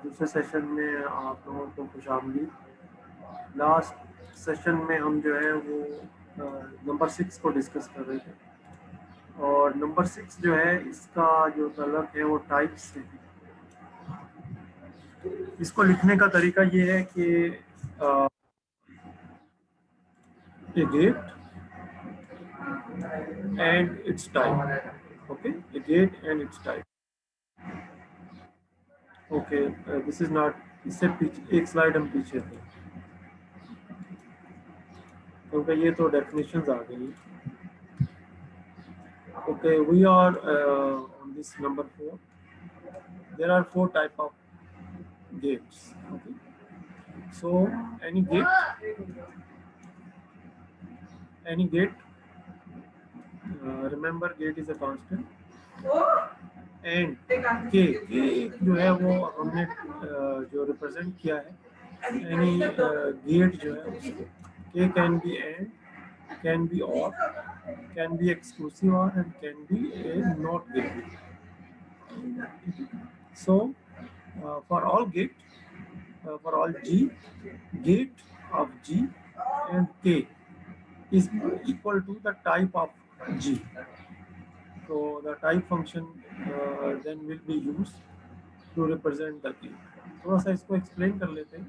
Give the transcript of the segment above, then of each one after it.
दूसरे सेशन में आप लोगों को खुशामदीद। लास्ट सेशन में हम जो है वो नंबर 6 को डिस्कस कर रहे थे, और नंबर 6 जो है इसका जो तलब है वो टाइप्स से है। इसको लिखने का तरीका ये है कि a gate and its type. Okay, a gate and its type. Okay, this is not, इससे पीछे एक स्लाइड हम पीछे थे क्योंकि ये तो डेफिनेशंस आ गई। Okay, we are on this number 4. There are 4 type of gates. Okay, so any gate. Remember, gate is a constant. And के जो है वो हमने जो रिप्रेजेंट किया है, यानी गेट जो है उसको के can be and, can be और, कैन बी एक्सक्लूसिव और, and can be A not gate. So for all get, for all G, gate of G and K is equal to the type of G. So the type function then will be used to represent the gate. थोड़ा सा इसको explain कर लेते हैं।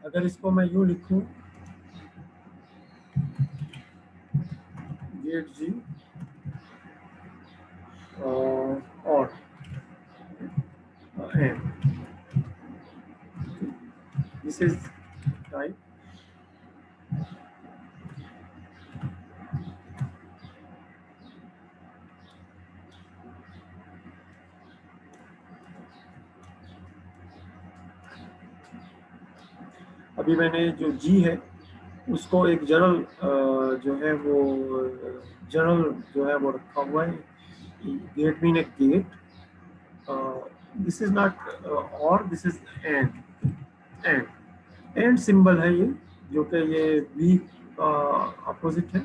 अगर इसको मैं यूँ लिखूँ, गेट G और and this is type. अभी मैंने जो G है उसको एक जनरल जो है वो जनरल जो है वो रखा हुआ है। Gate mean a gate, this is not or, this is and symbol है ये, जो कि ये वी का अपोजिट है,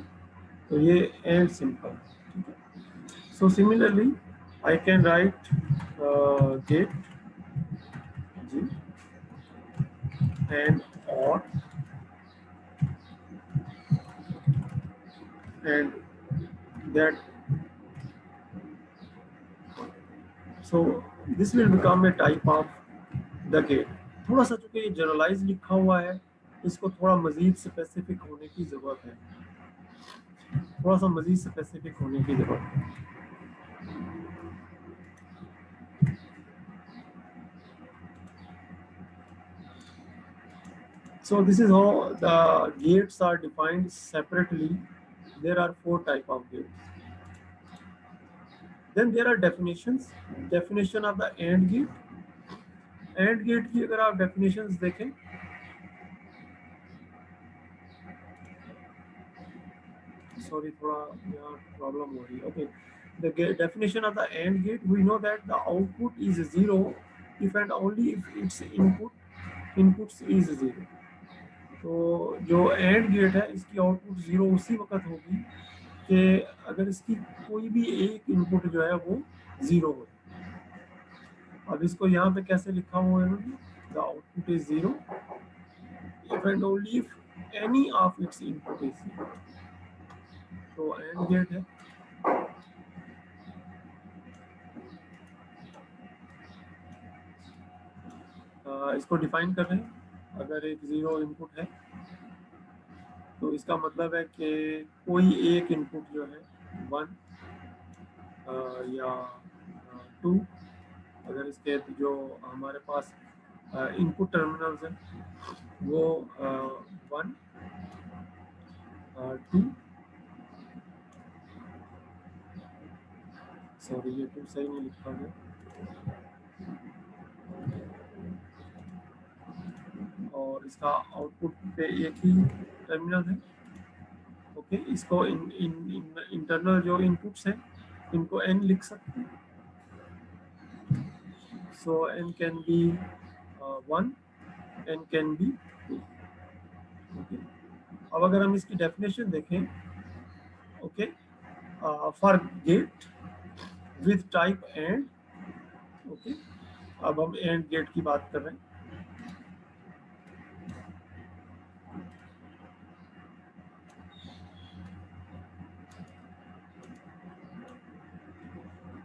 तो ये and symbol. So similarly I can write gate G and और and that, so this will become a type of the gate. थोड़ा सा चूंकि ये जनरलाइज लिखा हुआ है, इसको थोड़ा मजीद स्पेसिफिक होने की जरूरत है, थोड़ा सा मजीद स्पेसिफिक होने की जरूरत है। So this is how the gates are defined separately. There are 4 type of gates. Then there are definitions. Definition of the AND gate. AND gate की अगर आप definitions देखें, sorry थोड़ा यहाँ प्रॉब्लम हो रही है। Okay, the definition of the AND gate, we know that the output is 0 if and only if its inputs is 0. तो जो AND गेट है इसकी आउटपुट 0 उसी वक्त होगी कि अगर इसकी कोई भी एक इनपुट जो है वो 0 हो। अब इसको यहाँ पे कैसे लिखा हुआ है इन्होंने, the output is 0 if and only if any of its input is 0. तो AND गेट है। इसको डिफाइन कर रहे हैं, अगर एक 0 इनपुट है तो इसका मतलब है कि कोई एक इनपुट जो है 1 या 2, अगर इसके जो हमारे पास इनपुट टर्मिनल्स हैं वो 1 2, सॉरी ये 2 सही नहीं लिखा है, और इसका आउटपुट पे एक ही टर्मिनल है। ओके, इसको इंटरनल जो इनपुट्स हैं इनको n लिख सकते हैं। So n can be 1, n can be 2। Okay, अब अगर हम इसकी डेफिनेशन देखें, okay, for gate with type and. Okay, अब हम एंड गेट की बात कर रहे हैं।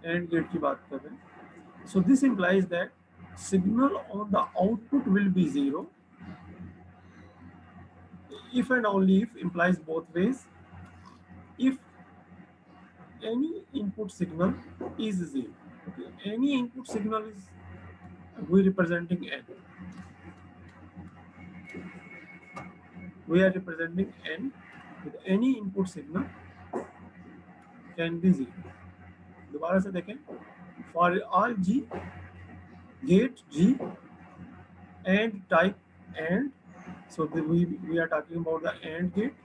एंड गेट की बात कर रहे हैं। So this implies that signal on the output will be zero if and only if implies both ways. If any input signal is zero, okay, any input signal is, we representing n, we are representing n with any input signal can be zero. दोबारा से देखें, for all g, gate g and type and, so we are talking about the and gate.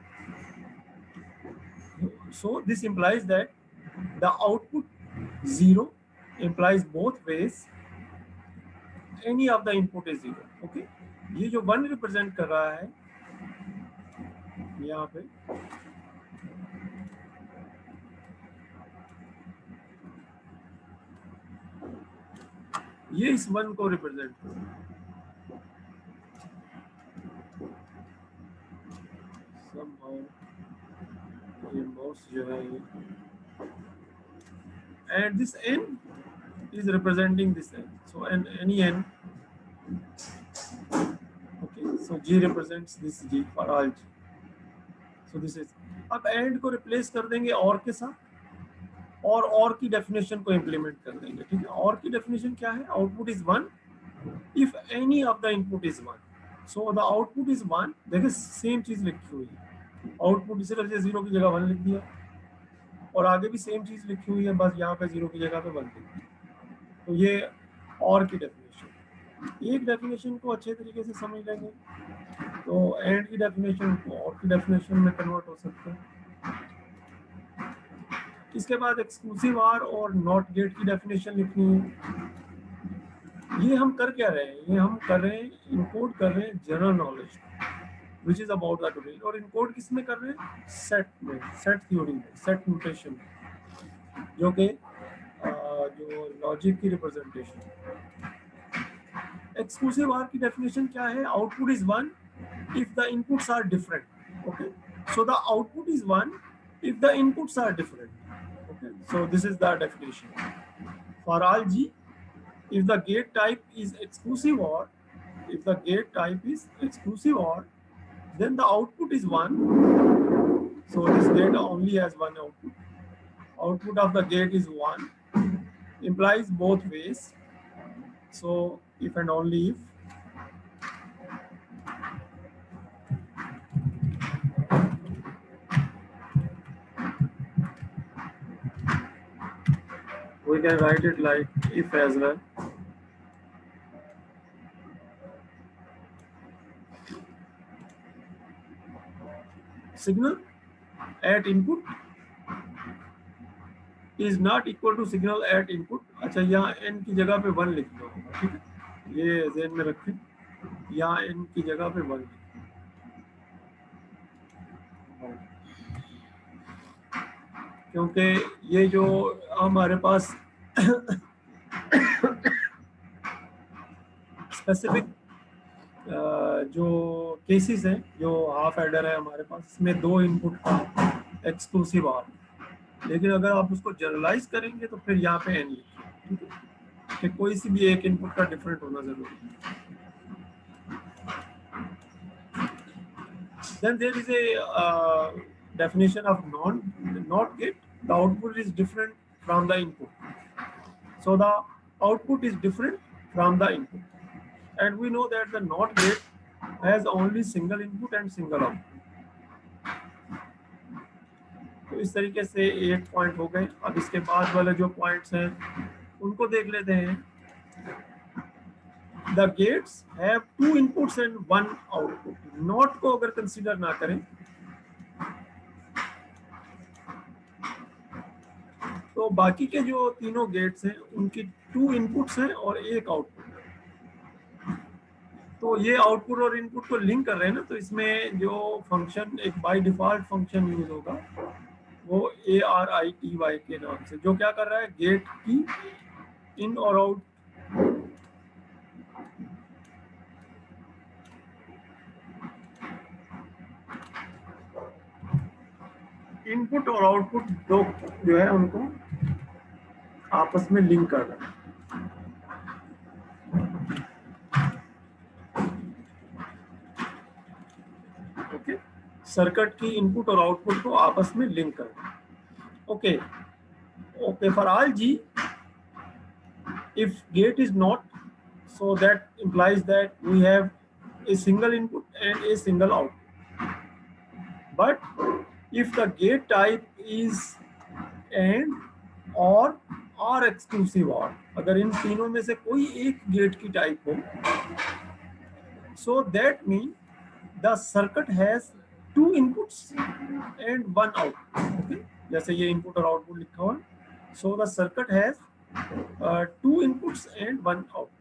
So this implies that the output zero implies both ways, any of the input is zero. Okay, ये जो one represent कर रहा है यहाँ पे, ये इस one को रिप्रेजेंट कर रहा है। Somehow ये माउस जो है ये, and this n is representing this n, so n, any n, okay, so g represents this g for all g, so this is, अब एंड को रिप्लेस कर देंगे और के साथ, और की डेफिनेशन को इंप्लीमेंट कर देंगे। ठीक है, और की डेफिनेशन क्या है, output is one if any of the input is one, so the output is one. देखिए सेम चीज लिखी हुई है, आउटपुट सिर्फ जीरो की जगह वन लिख दिया, और आगे भी सेम चीज लिखी हुई है, बस यहाँ पे जीरो की जगह पे वन लिख दिया। तो ये और की डेफिनेशन, एक डेफिनेशन को अच्छे तरीके से समझ लेंगे तो एंड की डेफिनेशन को और की डेफिनेशन में कन्वर्ट हो सकते हैं। इसके बाद एक्सक्लूसिव आर और नॉट गेट की डेफिनेशन लिखनी है। ये हम कर क्या रहे हैं, ये हम कर रहे हैं, इनकोड कर रहे हैं general knowledge which is about the domain, और इनकोड किस में कर रहे हैं, सेट में, सेट थ्योरी में, सेट नोटेशन में, जो कि जो लॉजिक की रिप्रेजेंटेशन। एक्सक्लूसिव आर की डेफिनेशन क्या है, output is one if the inputs are different. Okay, so the output is one if the inputs are different. Okay, so this is the definition for all g. If the gate type is exclusive OR, if the gate type is exclusive OR, then the output is one. So this gate only has one output. Output of the gate is one, implies both ways. So if and only if we can write it like if as well. Signal at input is not equal to signal at input. अच्छा, यहाँ n की जगह पे one लिख दो, ठीक है, ये ज़हन में रखें, यहाँ n की जगह पे वन लिख, क्योंकि ये जो हमारे पास स्पेसिफिक जो केसेस हैं, जो हाफ एडर है हमारे पास, इसमें दो इनपुट का एक्सक्लूसिव आर, लेकिन अगर आप उसको जनरलाइज करेंगे तो फिर यहाँ पे एन लिखिए, ठीक है, कि कोई सी भी एक इनपुट का डिफरेंट होना जरूरी है। Then there is a definition of not gate. The output is different from the input. So the output is different from the input, and we know that the not gate has only single input and single output. तो इस तरीके से 8 point हो गए। अब इसके बाद वाले जो पॉइंट्स हैं उनको देख लेते हैं। The gates have two inputs and one output. Not को अगर कंसीडर ना करें तो बाकी के जो तीनों गेट्स हैं उनकी 2 इनपुट्स हैं और एक आउटपुट है। तो ये आउटपुट और इनपुट को लिंक कर रहे हैं ना, तो इसमें जो फंक्शन एक बाय डिफॉल्ट फंक्शन यूज होगा वो ARITY के नाम से, जो क्या कर रहा है, गेट की इन और आउट इनपुट और आउटपुट दो जो है उनको आपस में लिंक कर रहा है। ओके, सर्किट की इनपुट और आउटपुट को आपस में लिंक कर रहा है। Okay, okay, for all G, if gate is not, so that implies that we have a single input and a single output. But if the gate type is AND or exclusive OR, अगर इन तीनों में से कोई एक gate की type हो, so that means the circuit has two inputs and one output. Okay, जैसे ये इनपुट और आउटपुट लिखा हुआ, so the circuit has two inputs and one output.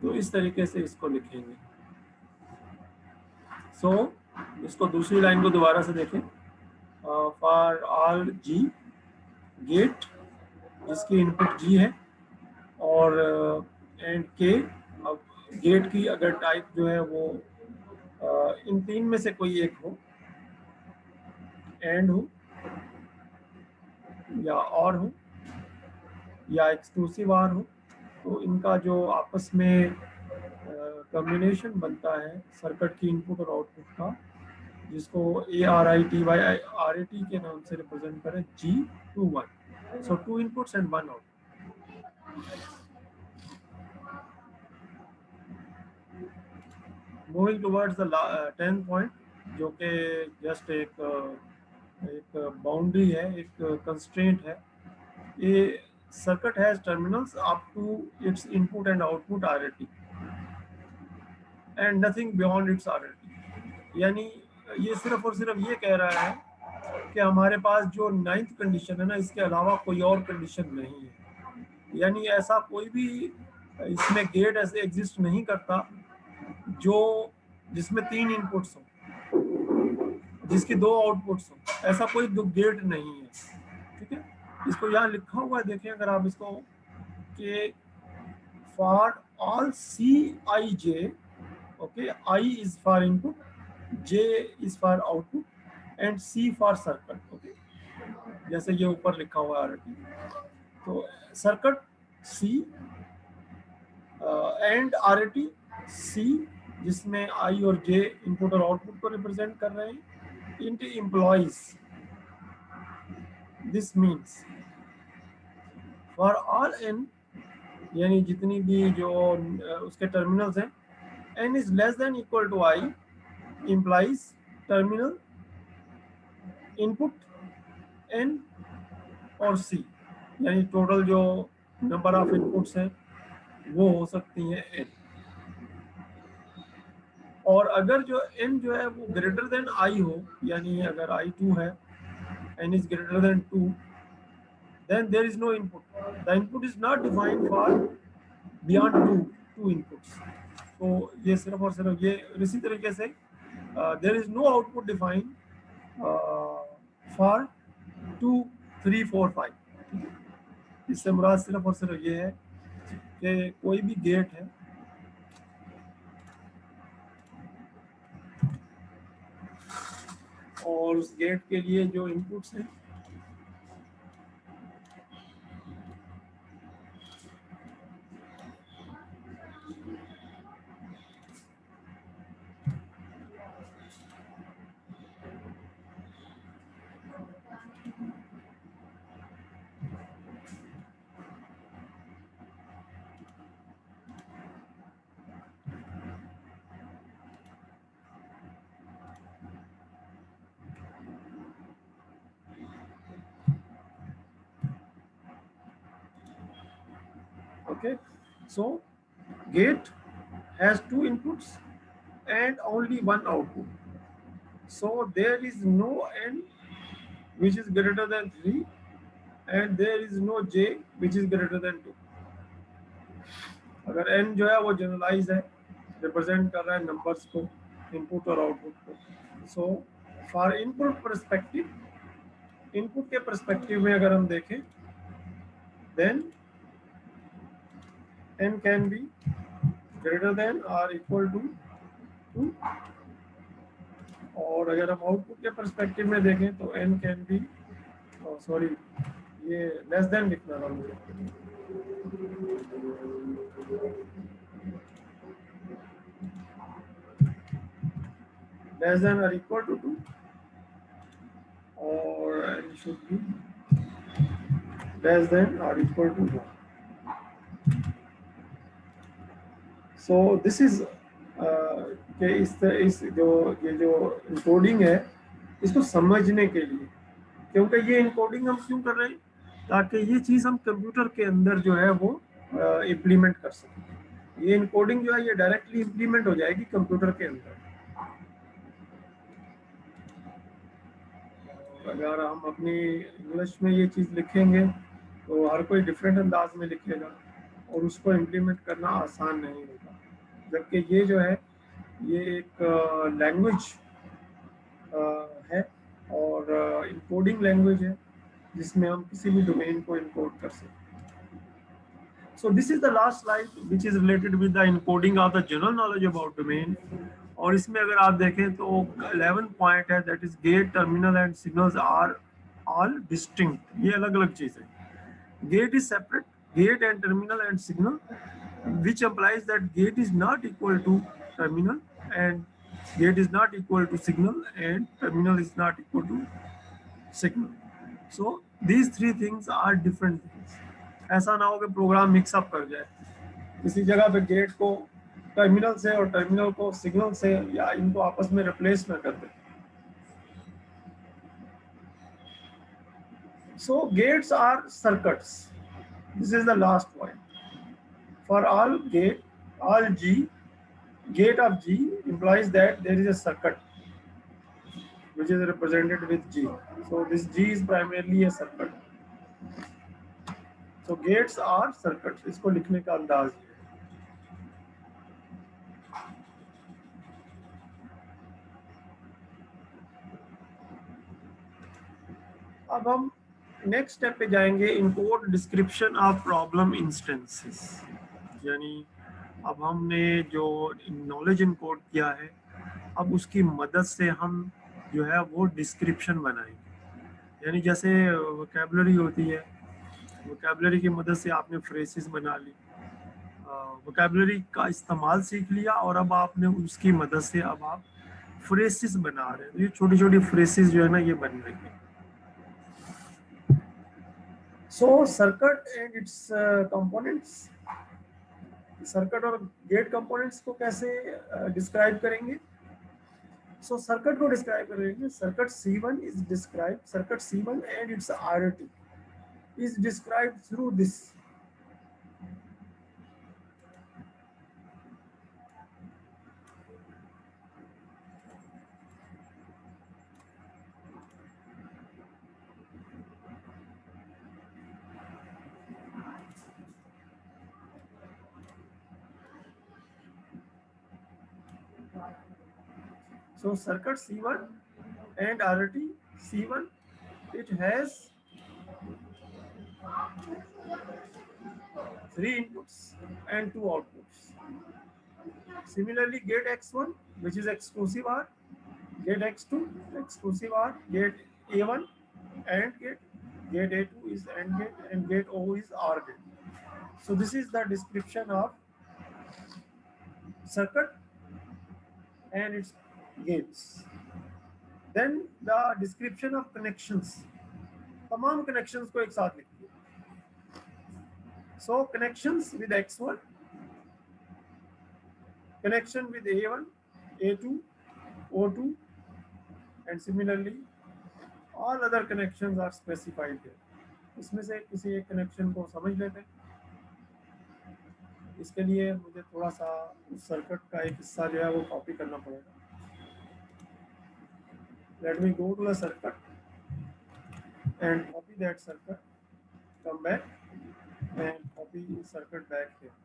तो इस तरीके से इसको लिखेंगे। सो इसको दूसरी लाइन को दोबारा से देखें। फॉर ऑल जी गेट जिसकी इनपुट जी है और एंड के, अब गेट की अगर टाइप जो है वो इन तीन में से कोई एक हो, एंड हो या और हो या एक्सक्लूसिव आर हो, तो इनका जो आपस में कॉम्बिनेशन बनता है सर्किट की इनपुट और आउटपुट का, जिसको ARITY के नाम से रिप्रेजेंट करें, G21, so to inputs and one output. Moving towards the 10th point, जो कि जस्ट एक बाउंड्री है, एक कंस्ट्रेंट है। ये circuit has terminals up to its input and output RAT and nothing beyond its RAT। यानी ये सिर्फ और सिर्फ ये कह रहा है कि हमारे पास जो 9th कंडीशन है ना, इसके अलावा कोई और कंडीशन नहीं है। यानी ऐसा कोई भी इसमें गेट ऐसे एग्जिस्ट नहीं करता जो जिसमें 3 इनपुट्स हो, जिसके 2 आउटपुट्स हो, ऐसा कोई गेट नहीं है। ठीक है, इसको यहाँ लिखा हुआ है, देखें अगर आप इसको, कि for all CIJ, okay, I is for input, J is for output and C for circuit. Okay, जैसे ये ऊपर लिखा हुआ है RT, तो circuit C and RT C, जिसमें I और J इनपुट और आउटपुट को रिप्रेजेंट कर रहे हैं, int employees. This means for all n, यानी जितनी भी जो उसके टर्मिनल्स हैं, n is less than equal to I implies terminal input n और C, यानी टोटल जो नंबर ऑफ इनपुट्स हैं वो हो सकती हैं n। और अगर जो n जो है वो ग्रेटर देन I हो, यानी अगर I 2 है, n is greater than 2, then there is no input. The input is not defined for beyond two inputs. तो ये सिर्फ और सिर्फ ये, इसी तरीके से there is no output defined for 2, 3, 4, 5। इससे मुराद सिर्फ और सिर्फ ये है कि कोई भी गेट है और उस गेट के लिए जो इनपुट्स हैं okay, so gate has two inputs and only one output. So there is no n which is greater than 3, and there is no j which is greater than 2. अगर n जो है वो generalise है, represent कर रहा है numbers को, input और आउटपुट को. So for input perspective, input के परस्पेक्टिव में अगर हम देखें, then n can be greater than और इक्वल टू 2, और अगर हम आउटपुट के परस्पेक्टिव में देखें तो n कैन बी, सॉरी ये लेस देन लिखना था मुझे, लेस देन और इक्वल टू 2, और n should be less than और equal to 1. So this is कि इस जो ये जो इनकोडिंग है, इसको समझने के लिए, क्योंकि ये इनकोडिंग हम क्यों कर रहे हैं, ताकि ये चीज़ हम कंप्यूटर के अंदर जो है वो इम्प्लीमेंट कर सकें. ये इनकोडिंग जो है ये डायरेक्टली इम्प्लीमेंट हो जाएगी कंप्यूटर के अंदर. अगर हम अपनी इंग्लिश में ये चीज़ लिखेंगे तो हर कोई डिफरेंट अंदाज में लिखेगा और उसको इम्प्लीमेंट करना आसान नहीं होगा. जबकि ये जो है ये एक लैंग्वेज है और इनकोडिंग लैंग्वेज है जिसमें हम किसी भी डोमेन को इनकोड कर सकते हैं. So this is the last slide which is related with the encoding of the general knowledge about domain. और इसमें अगर आप देखें तो 11 पॉइंट है, that is gate, terminal and signals are all distinct. ये अलग अलग चीज़ है. Gate is separate, gate and terminal and signal, which implies that gate is not equal to terminal and gate is not equal to signal and terminal is not equal to signal. So these three things are different things. ऐसा ना हो कि programme mix up कर जाए, किसी जगह पे gate को टर्मिनल से और टर्मिनल को सिग्नल से या इनको आपस में रिप्लेस ना कर दे. So gates are circuits. This is the last point. For all gate, all G, gate of G implies that there is a circuit which is represented with G. So this G is primarily a circuit. So gates are circuits. इसको लिखने का अंदाज है. अब हम next step पे जाएंगे, encode description of problem instances. यानी अब हमने जो नॉलेज इनकोड किया है, अब उसकी मदद से हम जो है वो डिस्क्रिप्शन बनाएंगे. यानी जैसे वोकैबुलरी होती है, वोकैबुलरी की मदद से आपने फ्रेसेस बना ली, वोकैबुलरी का इस्तेमाल सीख लिया और अब आपने उसकी मदद से अब आप फ्रेसेस बना रहे हैं. तो ये छोटी छोटी फ्रेसेस जो है ना ये बन रही है. सो circuit and it's components, circuit और गेट कंपोनेंट्स को कैसे डिस्क्राइब करेंगे. सो सर्किट को डिस्क्राइब करेंगे. Circuit C1 is describe, circuit C1 and it's RT is describe through this. So circuit C1 and RT, C1 it has 3 inputs and 2 outputs. Similarly, gate X1 which is exclusive OR, gate X2 exclusive OR, gate A1 AND gate A2 is AND gate, and gate O is OR gate. So this is the description of circuit and its gates. Then the description of connections. तमाम connections को एक साथ लिखिए. So connections with X1, connection with A1, A2, O2, and similarly all other connections are specified here. इसमें से किसी एक connection को समझ लेते हैं. इसके लिए मुझे थोड़ा सा उस सर्किट का एक हिस्सा जो है वो कॉपी करना पड़ेगा. Let me go to the circuit and copy that circuit, come back and copy circuit back here.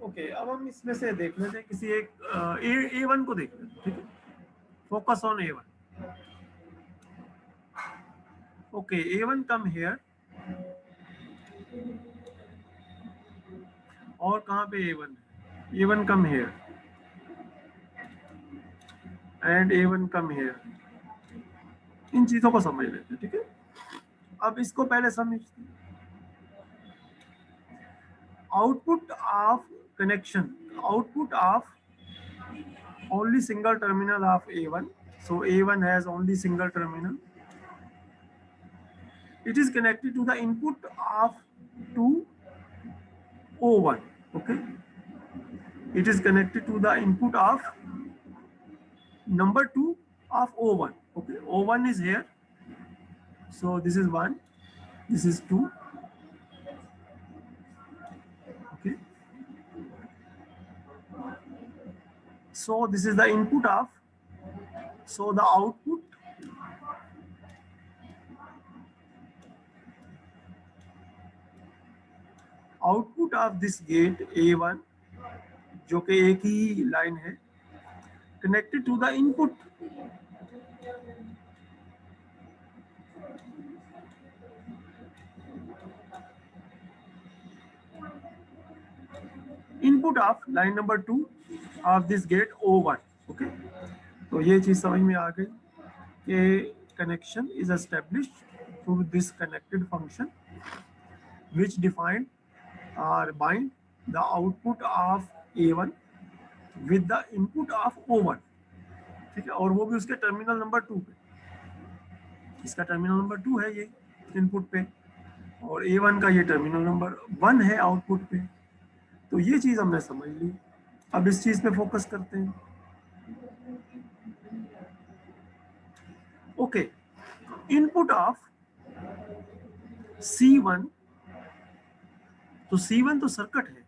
Okay, अब हम इसमें से देख लेते हैं किसी एक A1 को देख लेते हैं. ठीक है, focus on A1. Okay, A1 come here. और कहाँ पे A1 है? A1 come here and A1 come here. इन चीजों को समझ लेते हैं. ठीक है, अब इसको पहले समझते हैं. Output of connection, output of only single terminal of A1. So A1 has only single terminal. It is connected to the input of to O1. Okay. It is connected to the input of number 2 of O1. Okay. O1 is here. So this is 1. This is 2. Okay. So this is the input of. So the output of this gate A1 जो कि एक ही line है, connected to the input of line number 2 of this gate O1. Okay, तो ये चीज समझ में आ गई कि connection is established through this connected function which define or bind the output of A1 with the input of O1. ठीक है, और वो भी उसके टर्मिनल नंबर 2 पे. इसका टर्मिनल नंबर 2 है ये इनपुट पे, और A1 का ये टर्मिनल नंबर 1 है आउटपुट पे. तो ये चीज हमने समझ ली. अब इस चीज पे फोकस करते हैं. ओके, इनपुट ऑफ C1, तो C1 तो सर्किट है,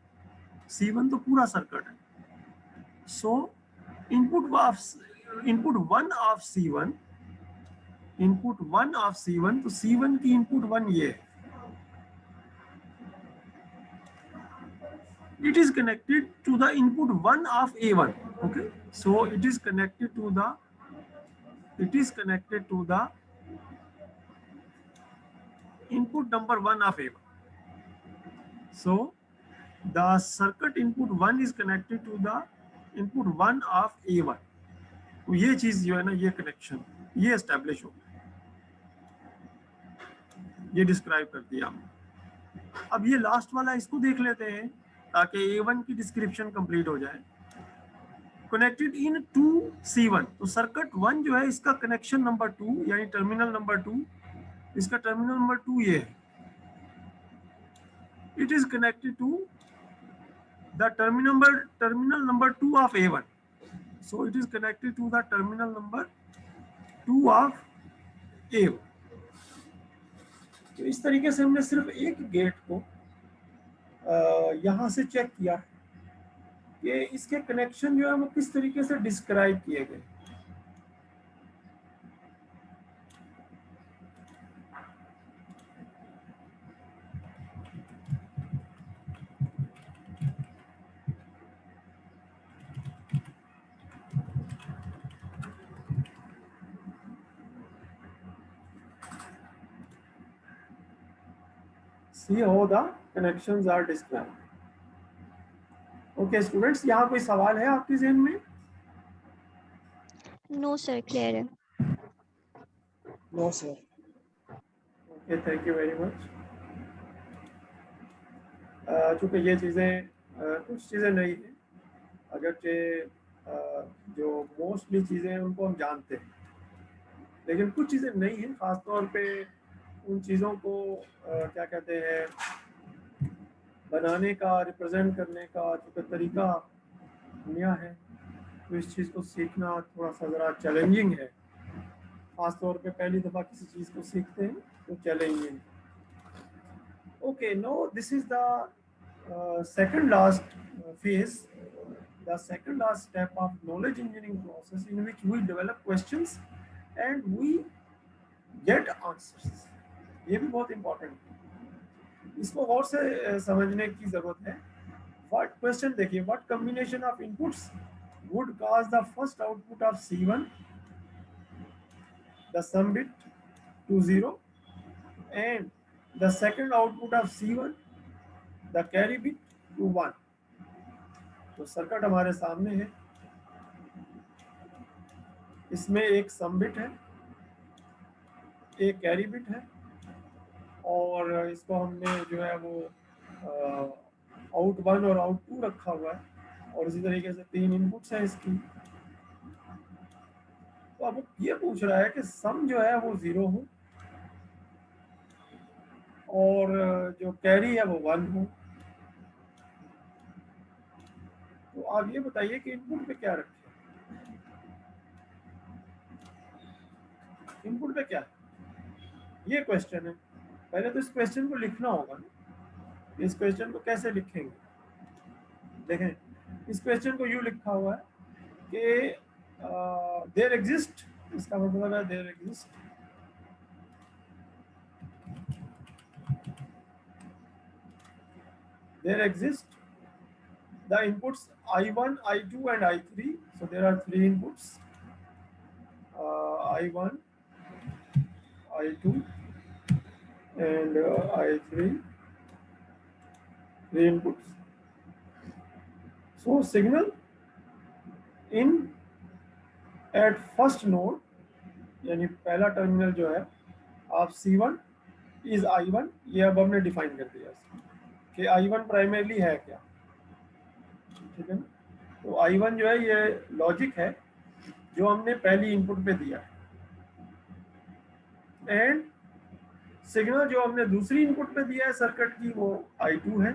C1 तो पूरा सर्किट है. सो input 1 of C1, input 1 of C1, तो C1 की इनपुट 1 ये है. It is connected to the input 1 of A1. Okay, so it is connected to the input number 1 of A1. So the circuit input 1 is connected to the input 1 of A1. तो ये चीज जो है ना, ये connection ये establish हो गया, ये डिस्क्राइब कर दिया हमने. अब ये लास्ट वाला इसको देख लेते हैं ताकि A1 की डिस्क्रिप्शन कंप्लीट हो जाए. कनेक्टेड इन टू C1, तो सर्किट 1 जो है इसका कनेक्शन नंबर 2 यानी टर्मिनल नंबर 2, इसका टर्मिनल नंबर 2 ये है. It is connected to the terminal number 2 of A1. So it is connected to the terminal number 2 of A1. तो इस तरीके से हमने सिर्फ एक गेट को यहां से चेक किया कि इसके कनेक्शन जो है वो किस तरीके से डिस्क्राइब किए गए. See how the connections are described. Okay students, यहाँ कोई सवाल है आपके ज़हन में? नो सर, क्लियर है. No sir. Okay, thank you very much. चूँकि ये चीज़ें कुछ चीज़ें नहीं हैं, अगरचे जो मोस्टली चीज़ें हैं उनको हम जानते हैं, लेकिन कुछ चीज़ें नहीं हैं. ख़ास तौर पे उन चीज़ों को क्या कहते हैं बनाने का, रिप्रेजेंट करने का जो तरीका नया है, तो इस चीज़ को सीखना थोड़ा सा ज़रा चैलेंजिंग है, खासतौर पे पहली दफ़ा किसी चीज़ को सीखते हैं तो challenging. Okay, no this is the second last phase, the second last step of knowledge engineering process, in which we develop questions and we get answers. ये भी बहुत इंपॉर्टेंट है, इसको और से समझने की जरूरत है। व्हाट क्वेश्चन देखिए, what combination of inputs would cause the first output of C1, the sum bit, to 0, and the second output of C1, the carry bit, to 1। तो सर्किट हमारे सामने है, इसमें एक सम बिट है, एक कैरी बिट है, और इसको हमने जो है वो आउट 1 और आउट 2 रखा हुआ है, और इसी तरीके से 3 इनपुट्स हैं इसकी। तो अब ये पूछ रहा है कि सम जो है वो 0 हो और जो कैरी है वो 1 हो। तो आप ये बताइए कि इनपुट पे क्या रखें, इनपुट पे क्या है, ये क्वेश्चन है। पहले तो इस क्वेश्चन को लिखना होगा ना, इस क्वेश्चन को कैसे लिखेंगे? देखें, इस क्वेश्चन को यूँ लिखा हुआ है कि देयर एग्जिस्ट, इसका मतलब है there exist the inputs I1, I2 and I3. So there are 3 inputs, I1, I2 and I3, 3 inputs. So signal in at first node, यानी पहला टर्मिनल जो है आप C1 इज I1, ये अब हमने डिफाइन कर दिया कि I1 प्राइमरीली है क्या, ठीक है ना। तो I1 जो है ये लॉजिक है जो हमने पहली इनपुट पे दिया है, एंड सिग्नल जो हमने दूसरी इनपुट पे दिया है सर्किट की वो I2 है,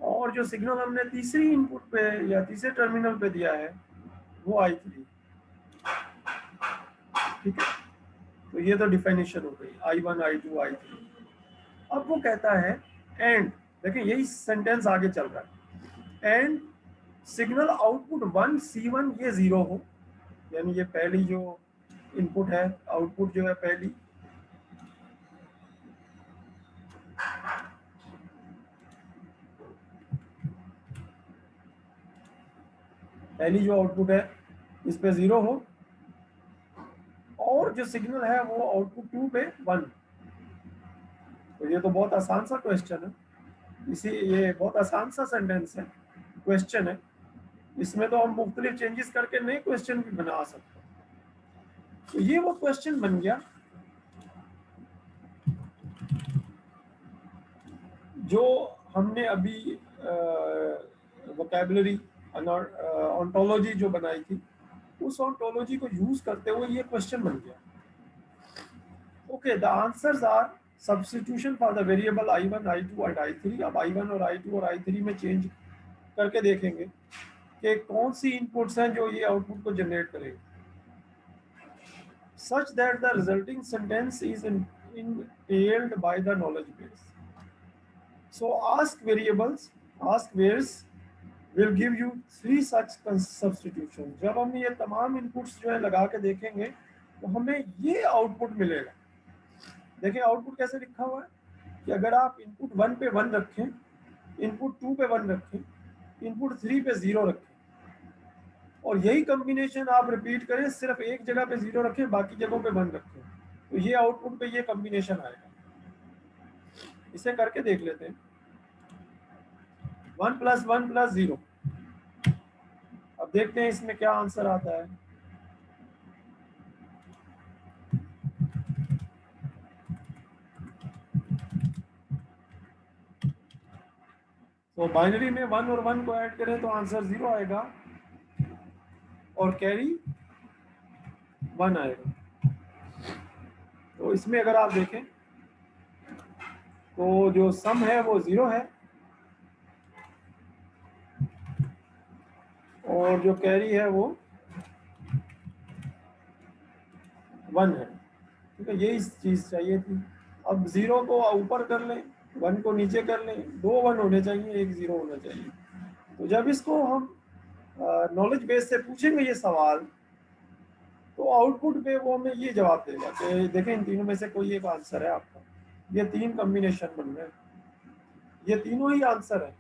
और जो सिग्नल हमने तीसरी इनपुट पे या तीसरे टर्मिनल पे दिया है वो I3, ठीक है। तो ये तो डिफिनेशन हो गई I1, I2, I3। अब वो कहता है एंड, देखिए यही सेंटेंस आगे चल रहा है, एंड सिग्नल आउटपुट 1 C1 ये 0 हो, यानी ये पहली जो इनपुट है, आउटपुट जो है पहली जो आउटपुट है इस पे 0 हो, और जो सिग्नल है वो आउटपुट 2 पे 1। तो ये तो बहुत आसान सा क्वेश्चन है, ये बहुत आसान सा सेंटेंस है, क्वेश्चन है, इसमें तो हम मुख्तलिफ चेंजेस करके नए क्वेश्चन भी बना सकते हैं। तो ये वो क्वेश्चन बन गया जो हमने अभी वोकैबुलरी ऑन्टोलॉजी जो बनाई थी, उस ऑन्टोलॉजी को यूज करते हुए ये क्वेश्चन बन गया। Okay, the answers are substitution for the variable I1, I2 and I3। अब I1 और I2 और I3 में चेंज करके देखेंगे कि कौन सी इनपुट्स हैं जो ये आउटपुट को जनरेट करेंगे, such that the resulting sentence is entailed by the knowledge base. So ask varies will give you 3 such substitution। जब हम ये तमाम इनपुट्स जो है लगा के देखेंगे तो हमें ये आउटपुट मिलेगा। देखिए आउटपुट कैसे लिखा हुआ है कि अगर आप इनपुट 1 पे 1 रखें, इनपुट 2 पे 1 रखें, इनपुट 3 पे 0 रखें, और यही कॉम्बिनेशन आप रिपीट करें, सिर्फ एक जगह पे 0 रखें, बाकी जगहों पे 1 रखें, तो ये आउटपुट पे ये कॉम्बिनेशन आएगा। इसे करके देख लेते हैं। 1 + 1 + 0। अब देखते हैं इसमें क्या आंसर आता है। तो बाइनरी में 1 और 1 को ऐड करें तो आंसर 0 आएगा और कैरी 1 आएगा। तो इसमें अगर आप देखें तो जो सम है वो 0 है और जो कैरी है वो 1 है। ठीक है, यही चीज़ चाहिए थी। अब 0 को ऊपर कर लें, 1 को नीचे कर लें, 2 1 होने चाहिए, 1 0 होना चाहिए। तो जब इसको हम नॉलेज बेस से पूछेंगे ये सवाल, तो आउटपुट पे वो हमें ये जवाब देगा कि देखें इन तीनों में से कोई एक आंसर है आपका। ये 3 कॉम्बिनेशन बन रहे हैं, ये तीनों ही आंसर है।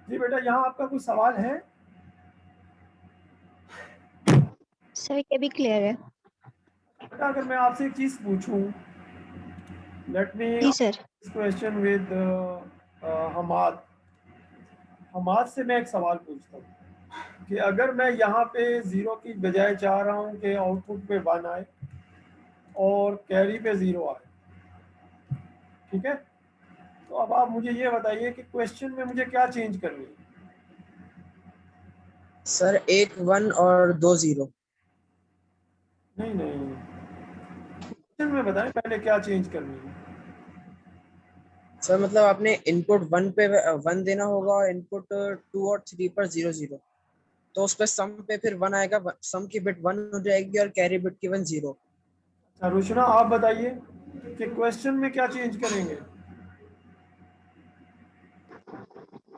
जी बेटा, यहाँ आपका कोई सवाल है? सर ये भी क्लियर है। बेटा अगर मैं आपसे एक चीज पूछूं, लेट मी जी sir. This question with Hammad. Hammad से मैं एक सवाल पूछता हूँ कि अगर मैं यहाँ पे 0 की बजाय चाह रहा हूँ कि आउटपुट पे 1 आए और कैरी पे 0 आए, ठीक है, तो अब आप मुझे ये बताइए कि क्वेश्चन में मुझे क्या चेंज करनी है? सर 1 1 और 2 0। नहीं नहीं, क्वेश्चन में बताएं पहले क्या चेंज करनी है। सर मतलब आपने इनपुट 1 पे 1 देना होगा और इनपुट 2 और 3 पर 0 0। तो उस पे सम पे फिर 1 आएगा, सम की बिट 1 हो जाएगी और कैरी बिट की 1 0। अच्छा रुशना, आप बताइए कि क्वेश्चन में क्या चेंज करेंगे?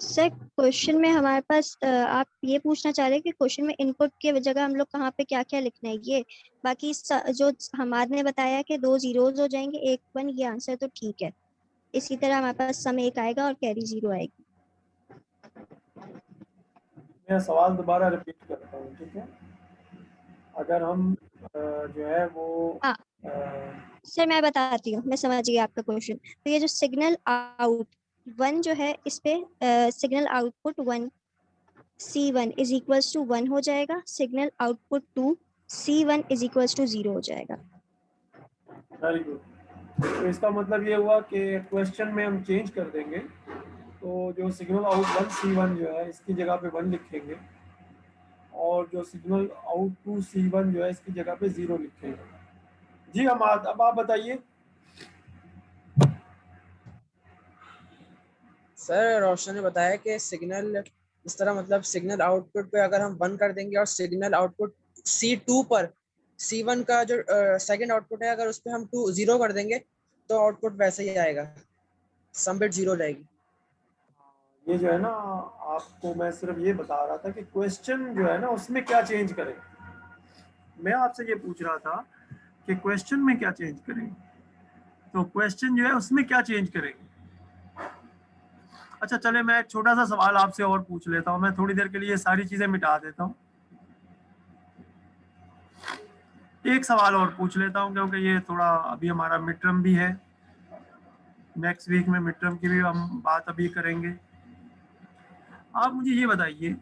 सर क्वेश्चन में हमारे पास आप ये पूछना चाह रहे हैं कि क्वेश्चन में इनपुट के जगह हम लोग कहाँ पे क्या क्या लिखना है ये। बाकी जो हमारे ने बताया कि 2 जीरोज हो जाएंगे 1 1, ये आंसर तो ठीक है। इसी तरह हमारे पास सम 1 आएगा और कैरी 0 आएगी। मैं सवाल दोबारा रिपीट करता हूँ, ठीक है। अगर हम जो है वो हाँ अ, सर मैं बताती हूँ, मैं समझ गई आपका क्वेश्चन। तो ये जो सिग्नल आउट 1 जो है इस पे signal output 1 C1 is equals to 1 हो जाएगा। Signal output 2 C1 is equals to 0 हो जाएगा। Very good. तो इसका मतलब ये हुआ कि क्वेश्चन में हम चेंज कर देंगे, तो जो सिग्नल आउट 1 C1 जो है इसकी जगह पे 1 लिखेंगे, और जो सिग्नल आउट 2 C1 जो है इसकी जगह पे 0 लिखेंगे। जी हम अब आप बताइए। सर रोशन ने बताया कि सिग्नल इस तरह, मतलब सिग्नल आउटपुट पे अगर हम 1 कर देंगे और सिग्नल आउटपुट C2 पर C1 का जो सेकंड आउटपुट है अगर उस पर हम 2 0 कर देंगे तो आउटपुट वैसे ही आएगा, सम बिट 0 रहेगी। ये जो है ना, आपको मैं सिर्फ ये बता रहा था कि क्वेश्चन जो है ना उसमें क्या चेंज करें। मैं आपसे ये पूछ रहा था कि क्वेश्चन में क्या चेंज करेंगे, तो क्वेश्चन जो है उसमें क्या चेंज करेंगे। अच्छा चले, मैं एक छोटा सा सवाल आपसे और पूछ लेता हूँ, मैं थोड़ी देर के लिए सारी चीजें मिटा देता हूँ। एक सवाल और पूछ लेता हूँ क्योंकि ये थोड़ा अभी हमारा मिड टर्म भी है, नेक्स्ट वीक में मिड टर्म की भी हम बात अभी करेंगे। आप मुझे ये बताइए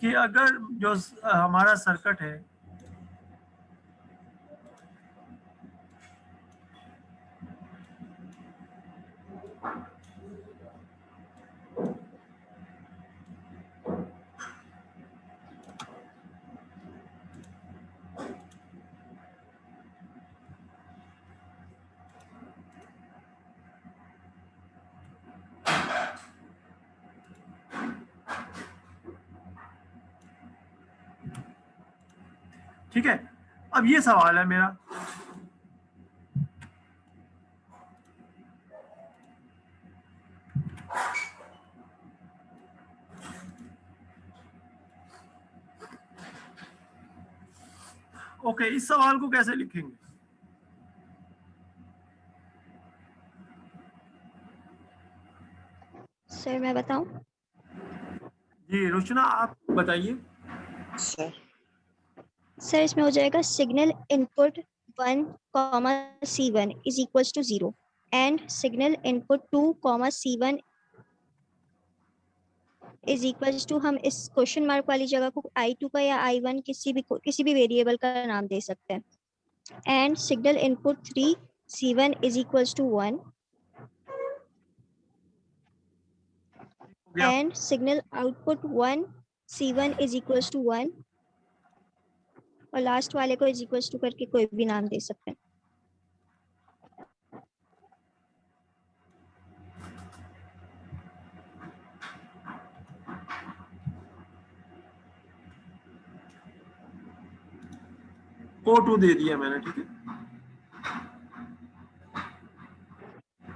कि अगर जो हमारा सर्किट है, ठीक है, अब ये सवाल है मेरा, ओके, इस सवाल को कैसे लिखेंगे? सर मैं बताऊं? जी रोशना आप बताइए। सर सर इसमें हो जाएगा signal input 1 comma C1 is equals to 0 and signal input 2 comma C1 is equals to, हम इस क्वेश्चन मार्क वाली जगह को I2 का या I1 किसी भी वेरिएबल का नाम दे सकते हैं। And signal input 3 C1 is equals to 1 हो गया। And signal output 1 C1 is equals to 1 और लास्ट वाले को इज इक्वल्स टू करके कोई भी नाम दे सकते हैं। O2 दे दिया मैंने, ठीक है।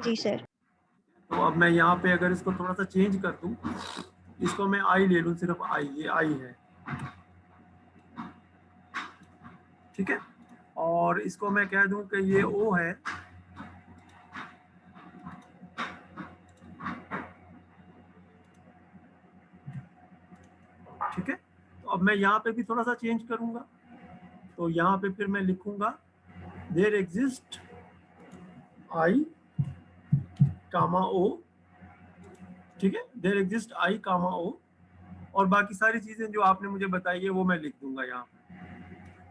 जी सर। तो अब मैं यहाँ पे अगर इसको थोड़ा सा चेंज कर दूं, इसको मैं आई ले लूं, सिर्फ आई, ये आई है, ठीक है। और इसको मैं कह दूं कि ये ओ है, ठीक है। तो अब मैं यहाँ पे भी थोड़ा सा चेंज करूंगा, तो यहाँ पे फिर मैं लिखूंगा देयर एग्जिस्ट आई कामा ओ, ठीक है, देयर एग्जिस्ट आई कामा ओ, और बाकी सारी चीजें जो आपने मुझे बताई है वो मैं लिख दूंगा यहाँ पे,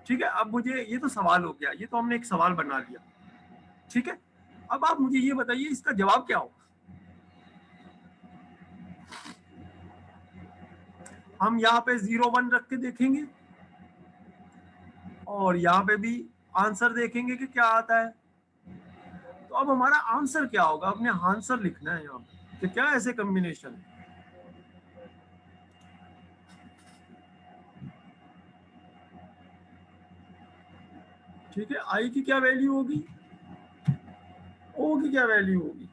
ठीक है। अब मुझे ये तो सवाल हो गया, ये तो हमने एक सवाल बना लिया, ठीक है। अब आप मुझे ये बताइए इसका जवाब क्या होगा। हम यहाँ पे 0 1 रख के देखेंगे और यहाँ पे भी आंसर देखेंगे कि क्या आता है। तो अब हमारा आंसर क्या होगा, अपने आंसर लिखना है यहाँ पे कि क्या ऐसे कॉम्बिनेशन है, ठीक है। आई की क्या वैल्यू होगी, ओ की क्या वैल्यू होगी,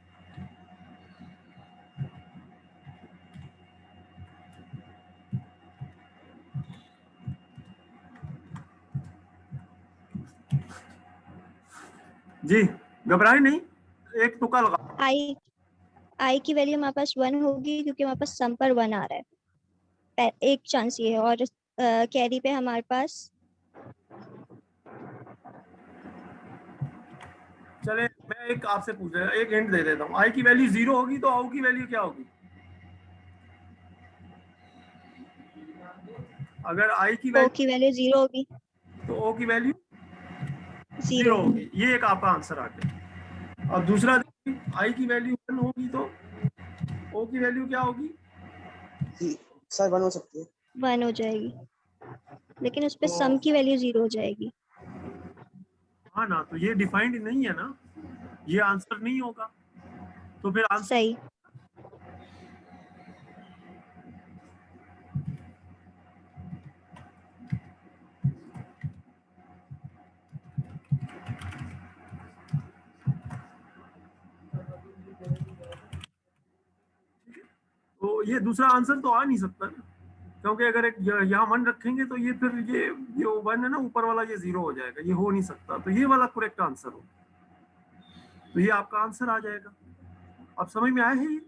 जी घबराए नहीं, एक तुक्का लगा। आई की वैल्यू हमारे पास 1 होगी क्योंकि हमारे पास सम पर 1 आ रहा है, एक चांस ये है। और कैरी पे हमारे पास, चले मैं एक आपसे पूछ रहा, एक हिंट दे देता हूँ, आई की वैल्यू 0 होगी तो ओ की वैल्यू क्या होगी। अगर आई की ओ वैल्यू की वैल्यू 0 होगी, तो ओ की वैल्यू 0 0 होगी, ये एक आपका आंसर आ गया। और दूसरा आई की वैल्यू 1 होगी तो ओ की वैल्यू क्या होगी, सर 1 हो सकती है, 1 हो जाएगी, लेकिन उस पे तो सम की वैल्यू 0 हो जाएगी। हाँ ना, तो ये डिफाइंड नहीं है ना, ये आंसर नहीं होगा, तो फिर आंसर सही। तो ये दूसरा आंसर तो आ नहीं सकता ना, क्योंकि अगर एक यहाँ 1 रखेंगे तो ये फिर ये जो 1 है ना ऊपर वाला, ये 0 हो जाएगा, ये हो नहीं सकता, तो ये वाला करेक्ट आंसर हो, तो ये आपका आंसर आ जाएगा। अब समझ में आया है ये।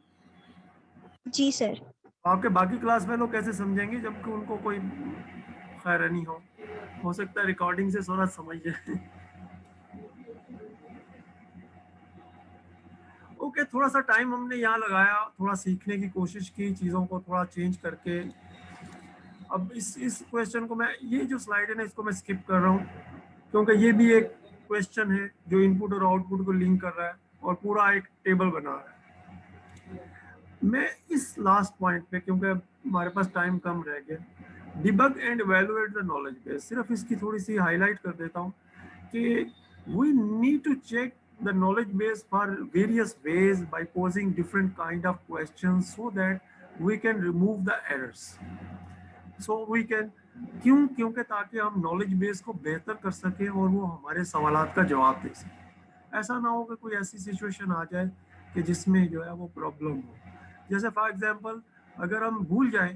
जी सर। आपके बाकी क्लास में लोग कैसे समझेंगे जबकि उनको कोई खैर नहीं हो सकता है रिकॉर्डिंग से थोड़ा समझ जाए। ओके, थोड़ा सा टाइम हमने यहाँ लगाया, थोड़ा सीखने की कोशिश की, चीज़ों को थोड़ा चेंज करके। अब इस क्वेश्चन को मैं, ये जो स्लाइड है ना इसको मैं स्किप कर रहा हूँ, क्योंकि ये भी एक क्वेश्चन है जो इनपुट और आउटपुट को लिंक कर रहा है और पूरा एक टेबल बना रहा है। मैं इस लास्ट पॉइंट पे, क्योंकि हमारे पास टाइम कम रह गया, debug and evaluate the knowledge base, सिर्फ इसकी थोड़ी सी हाईलाइट कर देता हूँ कि we need to check the knowledge base for various ways by posing different kind of questions so that we can remove the errors, so we can, क्योंकि ताकि हम नॉलेज बेस को बेहतर कर सकें और वो हमारे सवालात का जवाब दे सकें। ऐसा ना हो कि कोई ऐसी सिचुएशन आ जाए कि जिसमें जो है वो प्रॉब्लम हो। जैसे फॉर एग्जांपल अगर हम भूल जाएं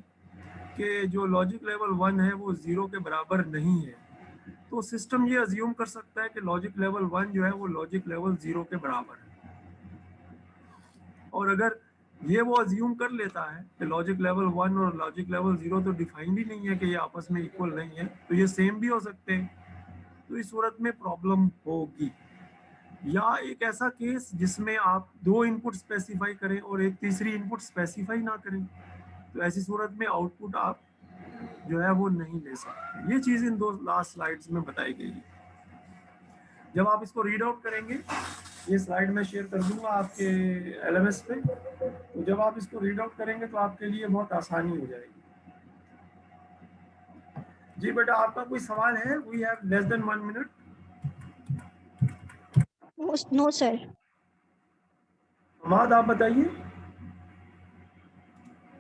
कि जो लॉजिक लेवल 1 है वो 0 के बराबर नहीं है, तो सिस्टम ये अज्यूम कर सकता है कि लॉजिक लेवल 1 जो है वो लॉजिक लेवल 0 के बराबर है। और अगर ये वो अज्यूम कर लेता है कि लॉजिक लेवल 1 और लॉजिक लेवल 0 तो डिफाइंड ही नहीं है कि ये आपस में इक्वल नहीं है, तो ये सेम भी हो सकते हैं, तो इस सूरत में प्रॉब्लम होगी। या एक ऐसा केस जिसमें आप 2 इनपुट स्पेसिफाई करें और एक तीसरी इनपुट स्पेसिफाई ना करें, तो ऐसी सूरत में आउटपुट आप जो है वो नहीं ले सकते। ये चीज़ इन 2 लास्ट स्लाइड्स में बताई गई है। जब आप इसको रीड आउट करेंगे, ये स्लाइड मैं शेयर कर दूंगा आपके LMS पे, तो जब आप इसको रीड आउट करेंगे तो आपके लिए बहुत आसानी हो जाएगी। जी बेटा, आपका कोई सवाल है? We have less than 1 minute. No sir. Hammad आप बताइए।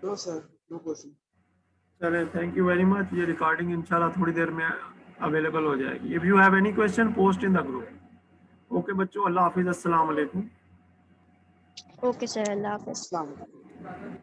No sir, no question. चले, थैंक यू वेरी मच। ये रिकॉर्डिंग इंशाल्लाह थोड़ी देर में अवेलेबल हो जाएगी। If you have any question post in the group. Okay बच्चों, अल्लाह हाफिज, अस्सलाम वालेकुम। ओके सर, अल्लाह हाफिज। अस्सलाम वालेकुम।